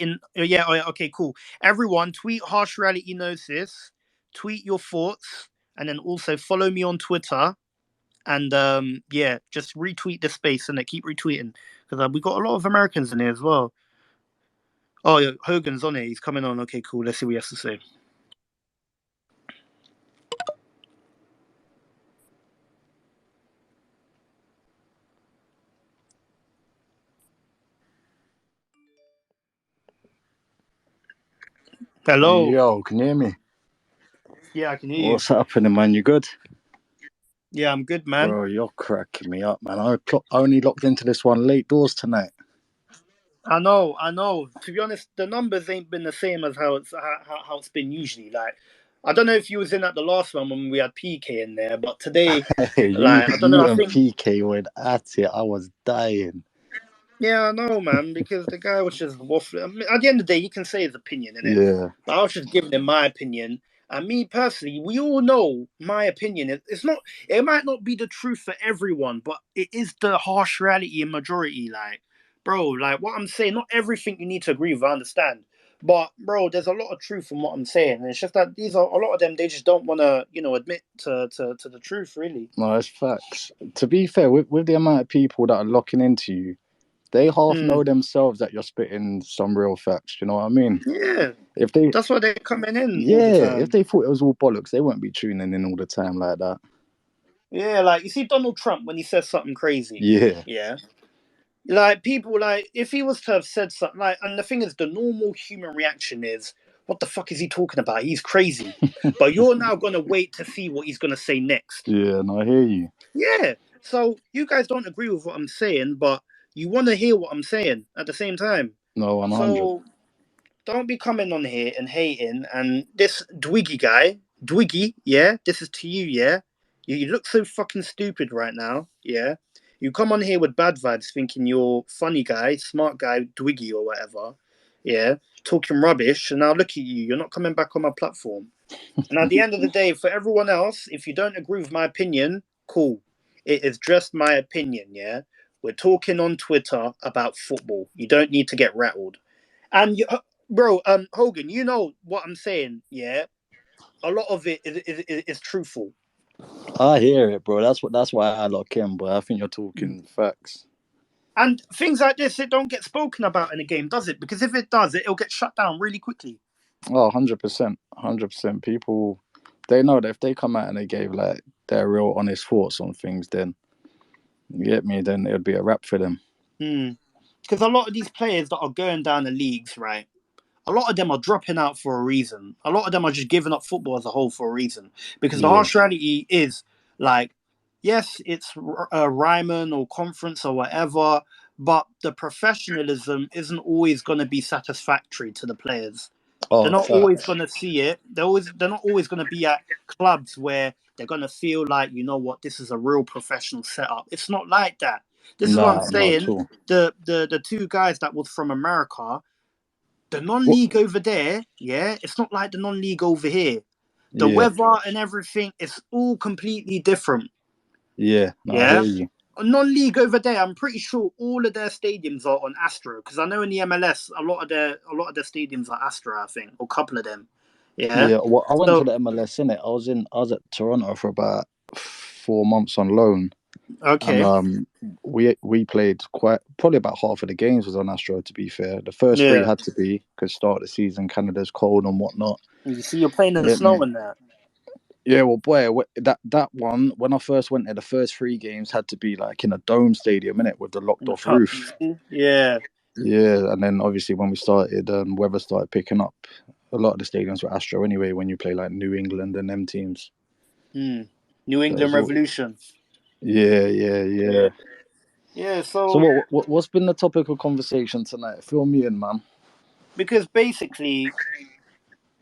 Okay, cool. Everyone, tweet Harshrealitynosis, tweet your thoughts, and then also follow me on Twitter. And just retweet this space and keep retweeting because we got a lot of Americans in here as well. Oh, yeah, Hogan's on it. He's coming on. Okay, cool. Let's see what he has to say. Hello. Yo, can you hear me? Yeah, I can hear you. What's happening, man? You good? Yeah, I'm good, man. Bro, you're cracking me up, man. I only locked into this one late doors tonight. I know. To be honest, the numbers ain't been the same as how it's been usually. Like, I don't know if you was in at the last one when we had PK in there, but today, I don't know. I think PK went at it. I was dying. Yeah, I know, man, because the guy was just waffling. I mean, at the end of the day, he can say his opinion, innit? Yeah. But I was just giving him my opinion. And me personally, we all know my opinion. It might not be the truth for everyone, but it is the harsh reality in majority. Like, bro, like what I'm saying, not everything you need to agree with, I understand. But bro, there's a lot of truth in what I'm saying. And it's just that a lot of them, they just don't want to, admit to the truth, really. No, it's facts. To be fair, with the amount of people that are locking into you, they half know themselves that you're spitting some real facts. You know what I mean? Yeah. That's why they're coming in. Yeah, all the time. If they thought it was all bollocks, they wouldn't be tuning in all the time like that. Yeah, like you see Donald Trump when he says something crazy. Yeah. Yeah. Like people, like if he was to have said something, like, and the thing is, the normal human reaction is, "What the fuck is he talking about? He's crazy." But you're now gonna wait to see what he's gonna say next. Yeah, and I hear you. Yeah. So you guys don't agree with what I'm saying, but you want to hear what I'm saying at the same time. No, 100. So don't be coming on here and hating. And this Dwiggy guy, yeah, this is to you, yeah. You look so fucking stupid right now, yeah. You come on here with bad vibes, thinking you're funny guy, smart guy, Dwiggy or whatever, yeah, talking rubbish. And now look at you, you're not coming back on my platform. And at the end of the day, for everyone else, if you don't agree with my opinion, cool. It is just my opinion, yeah. We're talking on Twitter about football. You don't need to get rattled. And bro, Hogan, you know what I'm saying, yeah? A lot of it is truthful. I hear it, bro. That's why I lock in, but I think you're talking facts. And things like this, it don't get spoken about in a game, does it? Because if it does, it'll get shut down really quickly. Oh, 100%. 100%. People, they know that if they come out and they gave like their real honest thoughts on things, then, you get me, then it would be a wrap for them. Because a lot of these players that are going down the leagues, right? A lot of them are dropping out for a reason. A lot of them are just giving up football as a whole for a reason. Because the harsh reality is, like, yes, it's Ryman or conference or whatever, but the professionalism isn't always going to be satisfactory to the players. They're not always going to see it. They're not always going to be at clubs where they're going to feel like, you know what, this is a real professional setup. It's not like that. This is what I'm saying. The two guys that was from America, the non-league over there, yeah, it's not like the non-league over here. The weather and everything is all completely different. Yeah, I hear you. Non-league over there, I'm pretty sure all of their stadiums are on Astro, because I know in the MLS a lot of their stadiums are Astro, I think, or a couple of them. Yeah. Well, I went to the MLS in it. I was at Toronto for about 4 months on loan. Okay. And we played probably about half of the games was on Astro. To be fair, the first 3 had to be because start of the season, Canada's cold and whatnot. You see, you're playing in the snow and that. Yeah, well, boy, that one, when I first went there, the first 3 games had to be like in a dome stadium, innit, with the locked off roof. Yeah. Yeah, and then obviously when we started, weather started picking up. A lot of the stadiums were Astro anyway. When you play like New England and them teams. New England Revolution. Yeah. Yeah. So what's been the topic of conversation tonight? Fill me in, man. Because basically,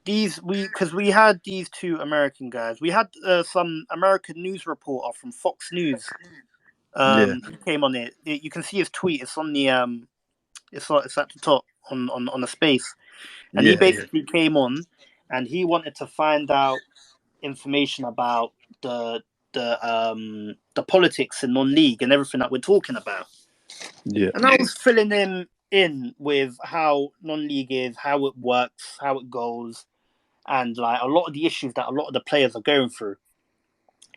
we had these 2 American guys. We had some American news reporter from Fox News. He came on it. You can see his tweet. It's on the it's at the top on the space, and he basically came on, and he wanted to find out information about the politics in non-league and everything that we're talking about. Yeah. And I was filling in in with how non-league is, how it works, how it goes, and like a lot of the issues that a lot of the players are going through.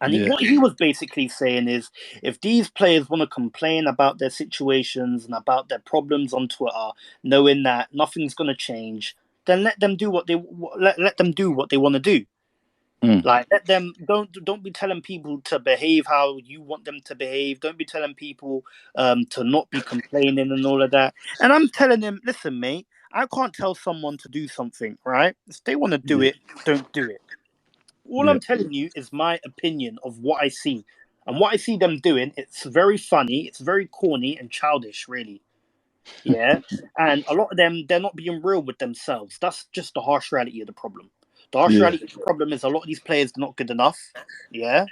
And Yeah. what he was basically saying is, if these players want to complain about their situations and about their problems on Twitter, knowing that nothing's going to change, then let them do what they let them do what they want to do. Mm. Like, let them, don't be telling people to behave how you want them to behave. Don't be telling people to not be complaining and all of that. And I'm telling them, listen, mate, I can't tell someone to do something, right? If they want to do Yeah. it, don't do it. All Yeah. I'm telling you is my opinion of what I see. And what I see them doing, it's very funny, it's very corny and childish, really. Yeah. And a lot of them, they're not being real with themselves. That's just the harsh reality of the problem. The harsh Yeah. reality of the problem is a lot of these players are not good enough. Yeah.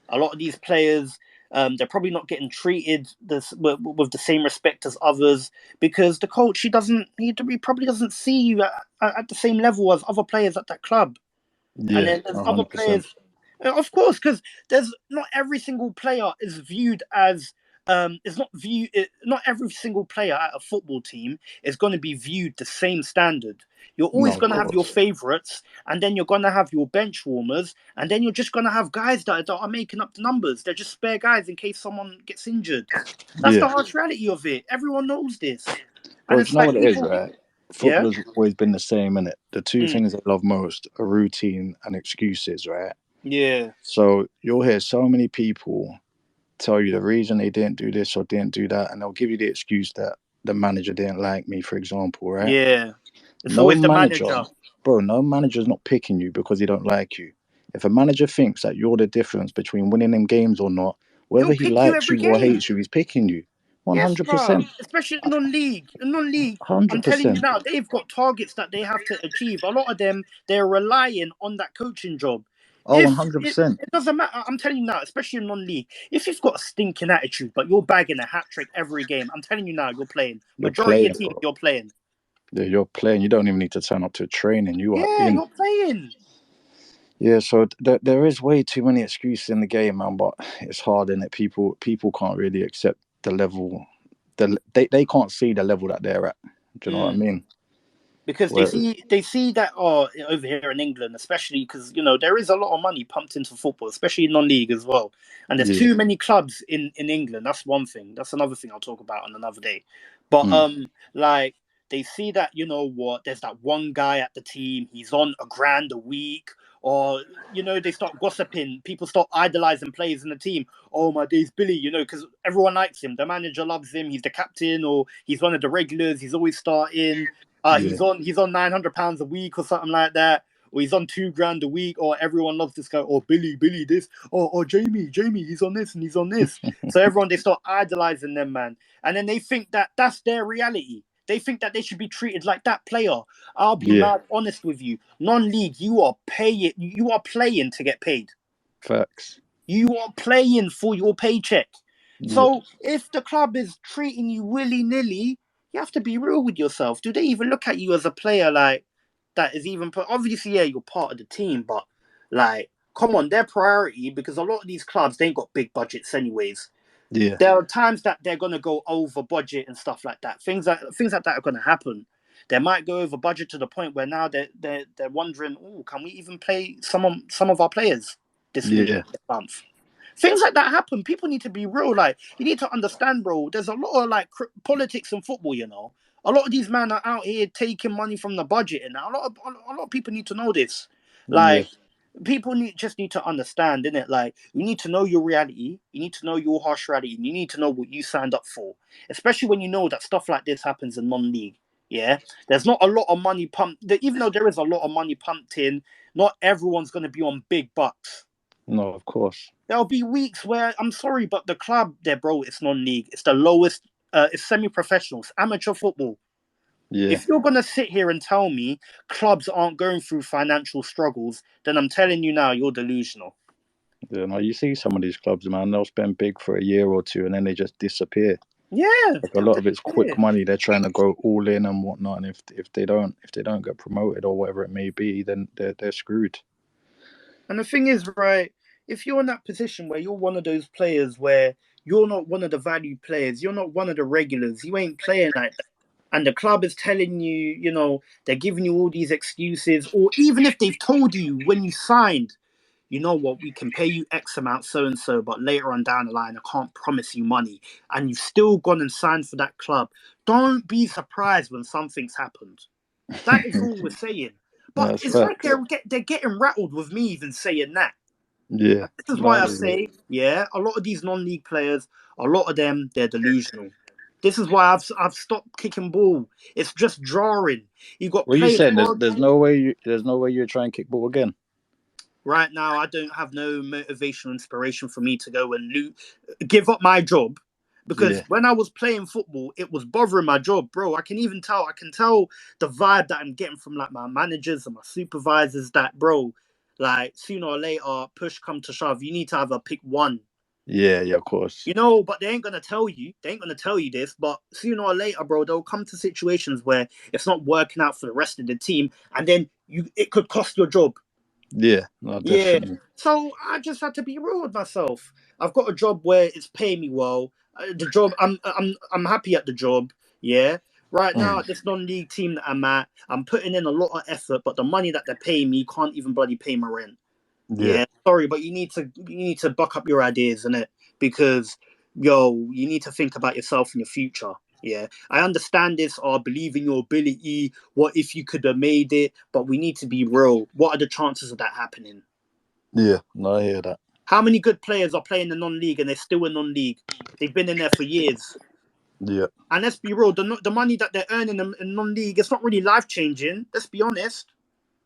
A lot of these players, they're probably not getting treated with the same respect as others because the coach, he probably doesn't see you at the same level as other players at that club. And Yeah. then there's other 100%. players, of course, because there's not every single player is viewed as is not view not every single player at a football team is going to be viewed the same standard. You're No, always of going to have your course. favorites, and then you're going to have your bench warmers, and then you're just going to have guys that are making up the numbers. They're just spare guys in case someone gets injured. That's the Yeah. harsh reality of it. Everyone knows this, and Bro, do it's you know like what it is, people, right? yeah, Football's always been the same, innit? The two mm, things they love most are routine and excuses, right? yeah, So you'll hear so many people tell you the reason they didn't do this or didn't do that, and they'll give you the excuse that the manager didn't like me, for example, right? yeah. It's No always the manager, manager. bro, no manager's not picking you because he don't like you. If a manager thinks that you're the difference between winning them games or not, He'll whether he pick you likes every you or game. hates you, he's picking you. Yes, bruv. 100%. Especially non-league. In non-league, I'm telling you 100%. now, they've got targets that they have to achieve. A lot of them, they're relying on that coaching job. Oh, If it, 100%. it doesn't matter, I'm telling you now, especially in non-league, if you've got a stinking attitude, but you're bagging a hat trick every game, I'm telling you now, you're playing. You're Majority of playing, teams, bro. you're playing. Yeah, you're playing. You don't even need to turn up to training. You are Yeah, in. you're playing. Yeah, so there is way too many excuses in the game, man. But it's hard, and people can't really accept the level. They can't see the level that they're at. Do you know what I Mm. mean? Because they Where see that over here in England, especially because there is a lot of money pumped into football, especially in non-league as well. And there's yeah, too many clubs in England. That's one thing. That's another thing I'll talk about on another day. But mm, like they see that there's that one guy at the team. He's on £1,000 a week, or they start gossiping. People start idolizing players in the team. Oh my days, Billy, because everyone likes him. The manager loves him. He's the captain, or he's one of the regulars. He's always starting. yeah, He's on £900 a week or something like that, or he's on £2,000 a week, or everyone loves this guy. Or Billy this, or Jamie, he's on this and he's on this. So everyone, they start idolizing them, man, and then they think that that's their reality. They think that they should be treated like that player. I'll be yeah. mad honest with you. Non-league, you are paying. You are playing to get paid. Facts. You are playing for your paycheck. Yeah, So if the club is treating you willy nilly, you have to be real with yourself. Do they even look at you as a player like that? Is even obviously, yeah, you're part of the team, but like, come on, their priority, because a lot of these clubs, they ain't got big budgets anyways. yeah, There are times that they're gonna go over budget and stuff like that. Things like that are gonna happen. They might go over budget to the point where now they're wondering, oh, can we even play some of our players this week, yeah. this month? Things like that happen. People need to be real. Like, you need to understand, bro. There's a lot of like politics in football. A lot of these men are out here taking money from the budget, and a lot of people need to know this. Yeah. Like, people just need to understand, innit? Like, you need to know your reality. You need to know your harsh reality. And you need to know what you signed up for, especially when you know that stuff like this happens in non-league. Yeah, there's not a lot of money pumped. Even though there is a lot of money pumped in, not everyone's going to be on big bucks. No, of course. There'll be weeks where, I'm sorry, but the club there, bro, it's non-league. It's the lowest. It's semi-professionals, amateur football. Yeah, If you're gonna sit here and tell me clubs aren't going through financial struggles, then I'm telling you now, you're delusional. yeah. No, you see some of these clubs, man. They'll spend big for a year or two, and then they just disappear. Yeah, Like a they'll lot of it's disappear. quick money. They're trying to go all in and whatnot. And if they don't get promoted or whatever it may be, then they're screwed. And the thing is, right, if you're in that position where you're one of those players where you're not one of the valued players, you're not one of the regulars, you ain't playing like that. and the club is telling you, they're giving you all these excuses, or even if they've told you when you signed, you know what, we can pay you X amount, so and so, but later on down the line, I can't promise you money, and you've still gone and signed for that club. Don't be surprised when something's happened. That is all we're saying. But That's it's like facts. they're getting rattled with me even saying that. Yeah. This is why No, I say, yeah, a lot of these non-league players, a lot of them, they're delusional. This is why I've stopped kicking ball. It's just drawing. You got what are you players saying? who There's no way you try and kick ball again. right now. I don't have no motivational inspiration for me to go and give up my job, because Yeah. when I was playing football, it was bothering my job, bro. I can even tell. I can tell the vibe that I'm getting from like my managers and my supervisors. That, bro, like sooner or later, push come to shove, you need to either pick one. Yeah, yeah, of course. But they ain't gonna tell you. They ain't gonna tell you this. But sooner or later, bro, they'll come to situations where it's not working out for the rest of the team, and then it could cost your job. Yeah, no, Yeah. definitely. So I just had to be real with myself. I've got a job where it's paying me well. The job, I'm happy at the job. Yeah. Right now Mm. at this non-league team that I'm at, I'm putting in a lot of effort, but the money that they're paying me can't even bloody pay my rent. Yeah, Yeah, sorry, but you need to buck up your ideas, innit? Because you need to think about yourself and your future. Yeah, I understand this. Or believe in your ability. What if you could have made it? But we need to be real. What are the chances of that happening? yeah. No, I hear that. How many good players are playing the non-league and they're still in non-league? They've been in there for years. Yeah, And let's be real, the money that they're earning in non-league, it's not really life changing. Let's be honest.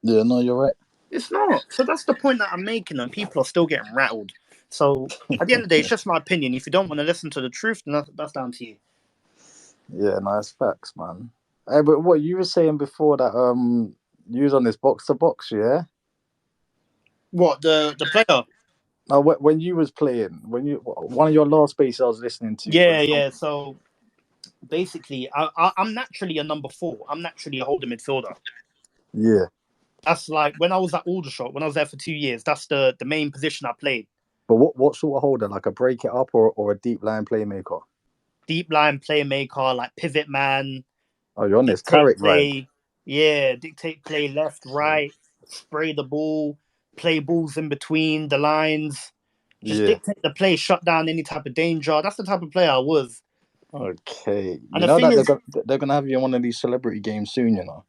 yeah. No, you're right. It's not. So that's the point that I'm making, and people are still getting rattled. So at the end of the day, it's just my opinion. If you don't want to listen to the truth, then that's down to you. Yeah, nice facts, man. Hey, but what you were saying before that you was on this box to box, yeah? What, the player? Now, when you was playing, when you one of your last spaces I was listening to Yeah, was yeah. So basically, I'm naturally a number four. I'm naturally a holding midfielder. yeah. That's like when I was at Aldershot, when I was there for 2 years. That's the main position I played. But what sort of holder, like a break it up or a deep line playmaker? Deep line playmaker, like pivot man, Oh, you're on this dictate Carrick vibe. play. Yeah, dictate play left, right, spray the ball, play balls in between the lines, just Yeah. dictate the play, shut down any type of danger. That's the type of player I was. Okay. And You the know thing that is, they're gonna have you in one of these celebrity games soon. You know.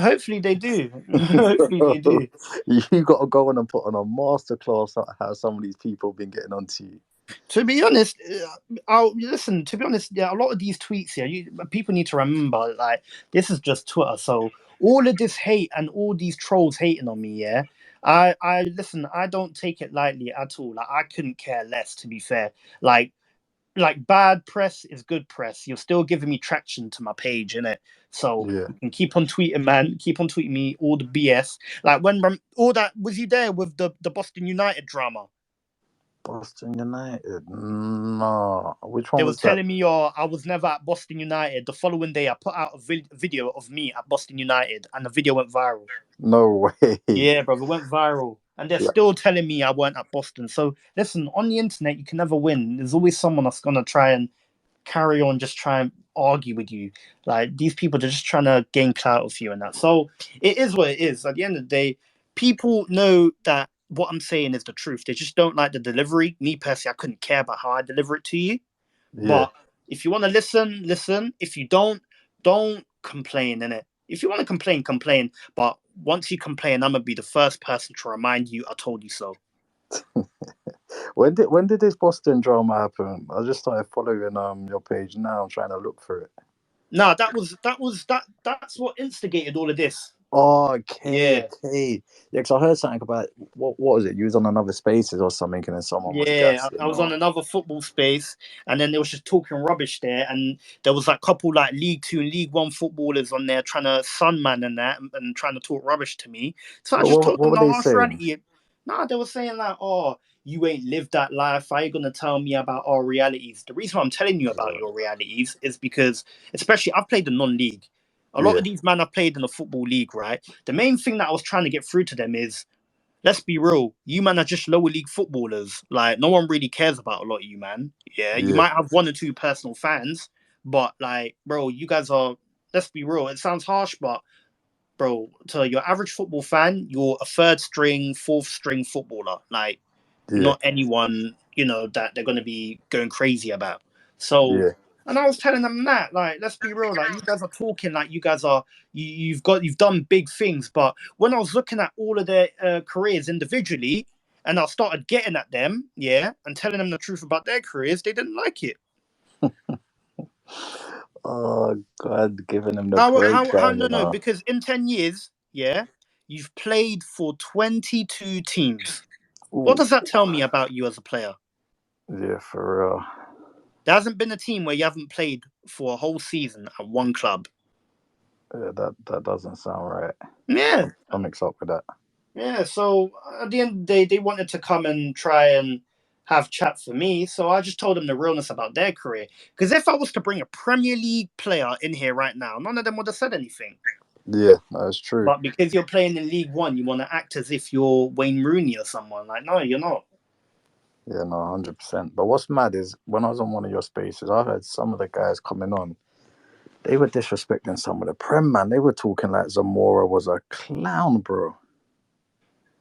hopefully they do. Hopefully they do. You got to go on and put on a masterclass on how some of these people have been getting onto you. To be honest, I'll listen. To be honest, yeah, a lot of these tweets here, people need to remember, like, this is just Twitter. So all of this hate and all these trolls hating on me, yeah, I listen. I don't take it lightly at all. Like, I couldn't care less. To be fair, like, bad press is good press. You're still giving me traction to my page, innit? So Yeah. you can keep on tweeting, man. Keep on tweeting me all the BS. Like when all that, was you there with the Boston United drama? Boston United. No. Which They one was was that? telling me, I was never at Boston United. The following day, I put out a video of me at Boston United, and the video went viral. No way. Yeah, brother, it went viral. And they're Yeah. still telling me I weren't at Boston. So listen, on the internet, you can never win. There's always someone that's gonna try and carry on, just try and argue with you. Like, these people, they're just trying to gain clout with you and that. So it is what it is. At the end of the day, people know that what I'm saying is the truth. They just don't like the delivery. Me personally, I couldn't care about how I deliver it to you. Yeah. But if you want to listen, listen. If you don't complain in it. If you want to complain, complain. But once you complain, I'm gonna be the first person to remind you I told you so. When did this Boston drama happen? I just started following your page now. I'm trying to look for it. No, that's what instigated all of this. Oh, okay, Yeah. okay. Yeah, because I heard something about what was it? You was on another spaces or something, and then someone was Yeah, gassing. I was on Or another football space, and then they was just talking rubbish there, and there was like couple like League Two and League One footballers on there trying to sunman and that, and trying to talk rubbish to me. So I what, just what, told what them were the they harsh saying? reality. Nah, they were saying like, "Oh, you ain't lived that life. How you gonna tell me about our realities?" The reason why I'm telling you about your realities is because, especially, I've played the non-league. A lot Yeah, of these men have played in the football league, right? The main thing that I was trying to get through to them is, let's be real, you man are just lower league footballers. Like, no one really cares about a lot of you, man. Yeah, you yeah, might have one or two personal fans, but like, bro, you guys are. let's be real. It sounds harsh, but bro, to your average football fan, you're a third string, fourth string footballer. Like, you're Yeah, not anyone, that they're going to be going crazy about. So, yeah, and I was telling them that, like, let's be real, like, you guys are talking like you guys are, you've done big things. But when I was looking at all of their careers individually, and I started getting at them, yeah, and telling them the truth about their careers, they didn't like it. Oh God, giving him the breakdown, No, because in 10 years, yeah, you've played for 22 teams. What Ooh, does that tell me about you as a player? yeah, for real. There hasn't been a team where you haven't played for a whole season at one club. Yeah, that doesn't sound right. Yeah, I'm mixed up with that. yeah. So at the end of the day, they wanted to come and try and have chat for me. So I just told them the realness about their career. Because if I was to bring a Premier League player in here right now, none of them would have said anything. Yeah, that's true. But because you're playing in League One, you want to act as if you're Wayne Rooney or someone. Like, no, you're not. Yeah, no, 100%. But what's mad is when I was on one of your spaces, I heard some of the guys coming on. They were disrespecting some of the Prem, man. They were talking like Zamora was a clown, bro.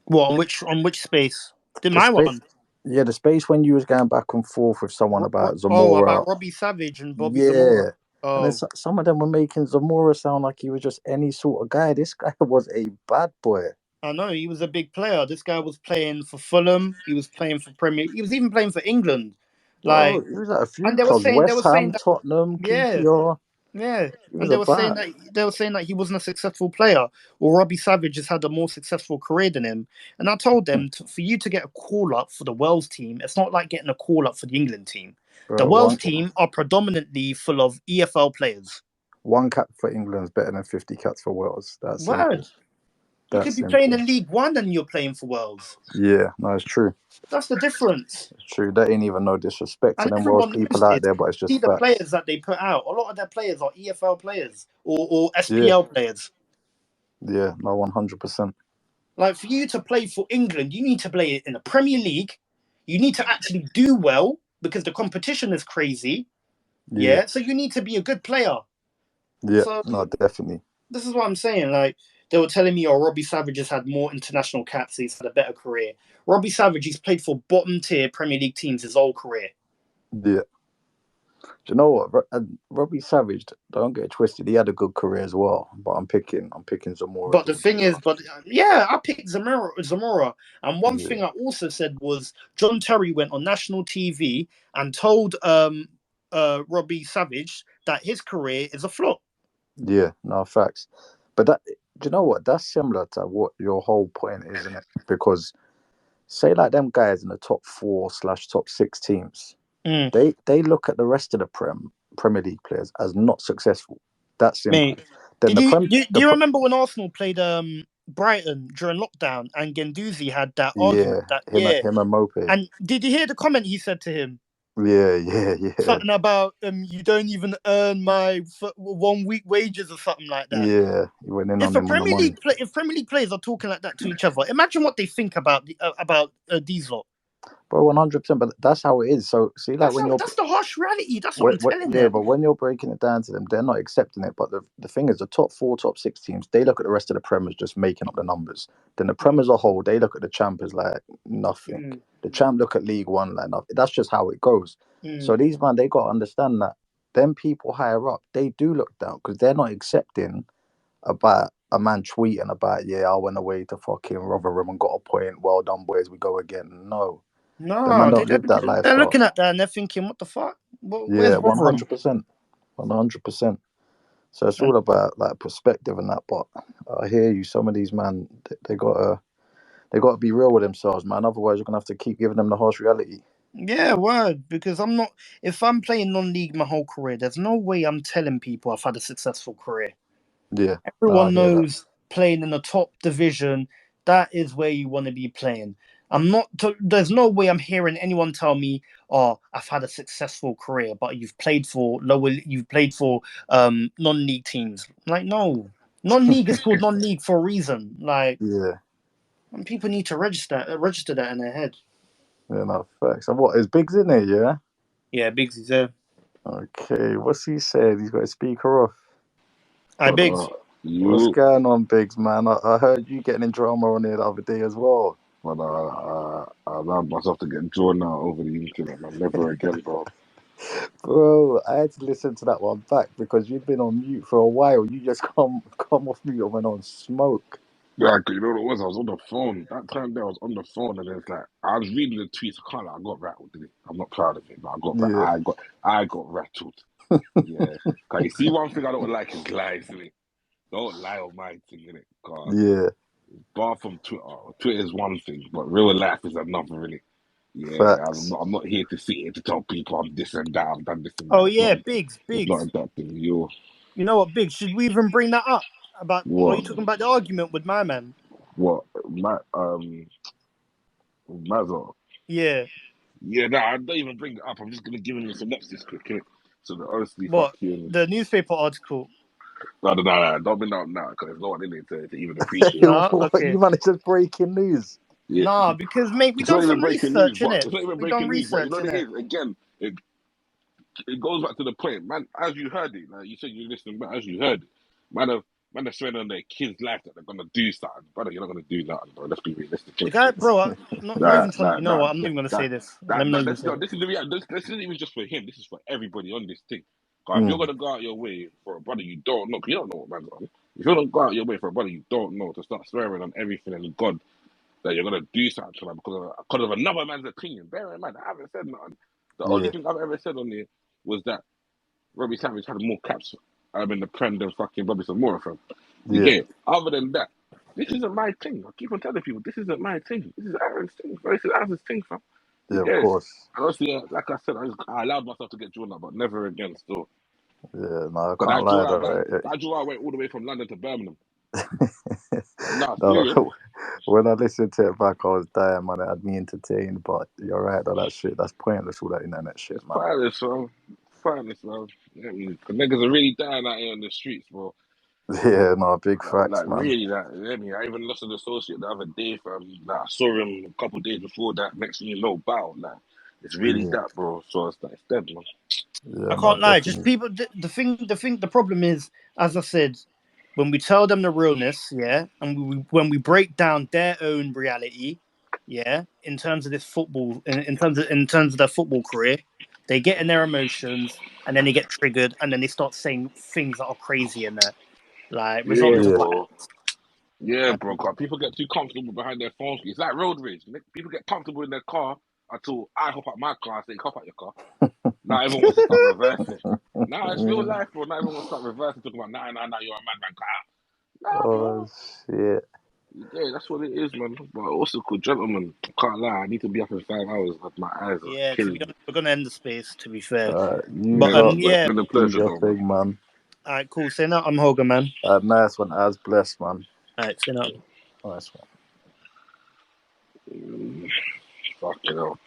What, on which space? Did The my space, one? yeah, the space when you was going back and forth with someone about Oh, Zamora. about Robbie Savage and Bobby Zamora. Yeah. And then Oh, some of them were making Zamora sound like he was just any sort of guy. This guy was a bad boy. I know, he was a big player. This guy was playing for Fulham. He was playing for Premier. He was even playing for England. Bro, Like, he was at a few and clubs. they West were saying Ham, that, Tottenham, yeah, QPR. yeah, He and was a bat. they were saying that he wasn't a successful player, or Robbie Savage has had a more successful career than him. And I told them, for you to get a call up for the Wales team, it's not like getting a call up for the England team. The Bro, Wales team are predominantly full of EFL players. one cap for England is better than 50 caps for Wales. That's simple. Word. You could That's be playing simple. in League One and you're playing for Wales. Yeah, no, it's true. That's the difference. It's true. That ain't even no disrespect to And them Welsh everyone knows people out this. there, but it's See just the facts. players that they put out. A lot of their players are EFL players or Yeah, SPL players. yeah, no, 100%. Like for you to play for England, you need to play in the Premier League. You need to actually do well because the competition is crazy. Yeah, Yeah. So you need to be a good player. yeah, So no, definitely. this is what I'm saying. Like they were telling me, oh, Robbie Savage has had more international caps, so he's had a better career. Robbie Savage, he's played for bottom tier Premier League teams his whole career. Yeah. Do you know what? Robbie Savage, don't get it twisted. He had a good career as well, but I'm picking But Zamora's the all day, thing is, bro. but yeah, I picked Zamora. And one Yeah, thing I also said was John Terry went on national TV and told Robbie Savage that his career is a flop. yeah, no facts. But that, do you know what? That's similar to what your whole point is, isn't it? Because say like them guys in the top four slash top six teams, Mm. they look at the rest of the Premier League players as not successful. That's simple. Mate, Then do you remember when Arsenal played Brighton during lockdown and Genduzi had that yeah, argument that him yeah? him and Mope. And did you hear the comment he said to him? Yeah, yeah, yeah, Something about you don't even earn my 1 week wages or something like that. yeah. He went in on him on the money. If Premier League players are talking like that to each other, imagine what they think about these lot. Bro, 100%. But that's how it is. So see, like when you're That's the harsh reality. That's what I'm telling yeah, them. but when you're breaking it down to them, they're not accepting it. But the thing is, the top four, top six teams, they look at the rest of the Prem as just making up the numbers. Then the Prem as a whole, they look at the champ as like nothing. Mm, The champ look at League One like nothing. That's just how it goes. So mm. these man, they got to understand that them people higher up, they do look down because they're not accepting about a man tweeting about, yeah, I went away to fucking Rotherham and got a point. Well done, boys. We go again. No, the man No, don't live that they're lifestyle. looking at that and they're thinking, what the fuck? Where's Yeah, Rotherham? 100%. 100%. So it's all about like perspective and that. But I hear you. Some of these man, they gotta be real with themselves, man. Otherwise, you're gonna have to keep giving them the harsh reality. Yeah, word. Because I'm not. If I'm playing non-league my whole career, there's no way I'm telling people I've had a successful career. Yeah, no, I Everyone hear that. knows playing in the top division, that is where you want to be playing. I'm not. There's no way I'm hearing anyone tell me, "Oh, I've had a successful career," but you've played for lower. You've played for non-league teams. Like, no, non-league is called non-league for a reason. Like, Yeah, and people need to register that in their head. yeah, no facts. And what is Biggs in there? Yeah. Yeah, Biggs is there. Okay, what's he said? He's got a speaker off. Hi, Biggs. What's You, going on, Biggs, man? I heard you getting in drama on here the other day as well. but I allowed myself to get drawn out over the internet, man. Never again, bro. Bro, I had to listen to that one back because you'd been on mute for a while. You just come off mute and went on smoke. Yeah, 'cause you know what it was? I was on the phone. That time there, I was on the phone, and it's like I was reading the tweets. I can't lie, I got rattled, did it? I'm not proud of it, but Yeah, I got rattled. Yeah. 'Cause you see, one thing I don't like is lies, innit? Don't lie on my thing, innit? 'Cause yeah, bar from Twitter, Twitter is one thing, but real life is another, innit? Yeah, facts. I'm not here to sit here to tell people I'm this and that, I've done this and that. Oh yeah, Biggs, It's not Biggs. that thing. You You know what, Biggs? Should we even bring that up? About are you what? talking about the argument with my man? What? Mazza. Yeah. Yeah, no, I don't even bring it up. I'm just gonna give him a synopsis quick, innit? So that honestly, What? fucking The newspaper article. no, don't bring that up now because there's no one in it to even appreciate it. No, What, okay. you managed to breaking news? Yeah, Nah, because mate, we it's not done even some breaking news, research in but it. it's not even We done breaking news. But you know research what in it it. is? Again, it goes back to the point, man. As you heard it, like you said, you're listening, but as you heard it, man, man, are swearing on their kids' life that they're gonna do something, brother. You're not gonna do that, bro. Let's be realistic. The guy, bro, not Nah, even trying. nah, You know nah, what? I'm not even gonna say that, this. Let me not even say no, it. this is the reality. This isn't even just for him. This is for everybody on this thing. 'Cause if you're Mm, gonna go out your way for a brother you don't know, 'cause you don't know what man's on. If you're gonna go out your way for a brother you don't know to start swearing on everything and God that you're gonna do something to them because of another man's opinion. Bear in mind, I haven't said nothing. The only yeah, thing I've ever said on there was that Robbie Savage had more caps in the Prem than fucking Bobby Samora from. You yeah, get it? Other than that, this isn't my thing. I keep on telling people, this isn't my thing. This is Aaron's thing. Bro. This is Aaron's thing, fam. You yeah, of get it? course. And honestly, like I said, I allowed myself to get drawn out, but never again still. Yeah, no, I Because can't lie though. that draw out went all the way from London to Birmingham. Nah, No, serious. when I listened to it back, I was dying, man. It had me entertained, but you're right, though. That shit, that's pointless, all that internet shit, It's man. pointless, fam. Pointless, man. Yeah, because niggas are really dying out here on the streets, bro. Yeah, no, big facts, Like man. really, like yeah, I even lost an associate the other day, fam. Like I saw him a couple of days before that. Next thing you know, bow. Like it's really Yeah, that, bro. So it's like it's dead, man. I yeah, no, can't lie. Just definitely. people. The problem is, as I said, when we tell them the realness, yeah, and when we break down their own reality, yeah, in terms of this football, in terms of their football career, they get in their emotions and then they get triggered and then they start saying things that are crazy in there, like resulting Yeah, to Yeah, bro. violence. Yeah, bro. 'Cause people get too comfortable behind their phones. It's like road rage. People get comfortable in their car until I hop out my car and say, "Hop out your car." Now everyone wants to start reversing. Now it's real life, bro. Now everyone wants to start reversing, talking about, nah, you're a madman. Nah, oh bro. shit. Yeah, that's what it is, man. But also, cool gentlemen. Can't lie. I need to be up in 5 hours. But my eyes are Yeah, to be killing me. honest, we're gonna end the space. To be fair, You but Yeah, man. lot But it's yeah, been a do pleasure, your though, man. thing, man. all right, cool. Say that I'm Hogan, man. Nice one, as blessed, man. All right, say that. Nice one. Mm, fucking hell.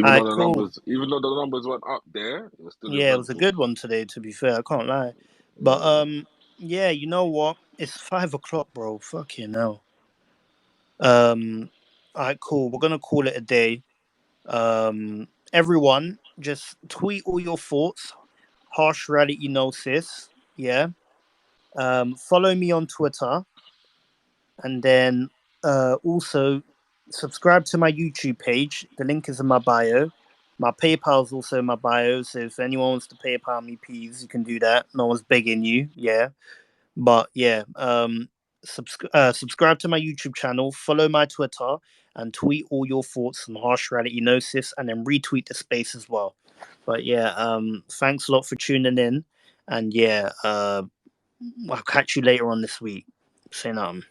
All right, cool. Even though the numbers weren't up there, it was still Yeah, it was a eventful. good one today, to be fair. I can't lie. But Yeah. yeah, you know what? It's 5 o'clock, bro. Fucking hell. All right, cool. We're gonna call it a day. Everyone, just tweet all your thoughts. Harshrealitynosis. Yeah. Follow me on Twitter, and then also subscribe to my YouTube page. The link is in my bio. My PayPal is also in my bio, so if anyone wants to PayPal me, please, you can do that. No one's begging you, yeah. But yeah, subscribe to my YouTube channel, follow my Twitter, and tweet all your thoughts on harsh reality gnosis, and then retweet the space as well. But yeah, thanks a lot for tuning in, and yeah, I'll catch you later on this week. Say nothing.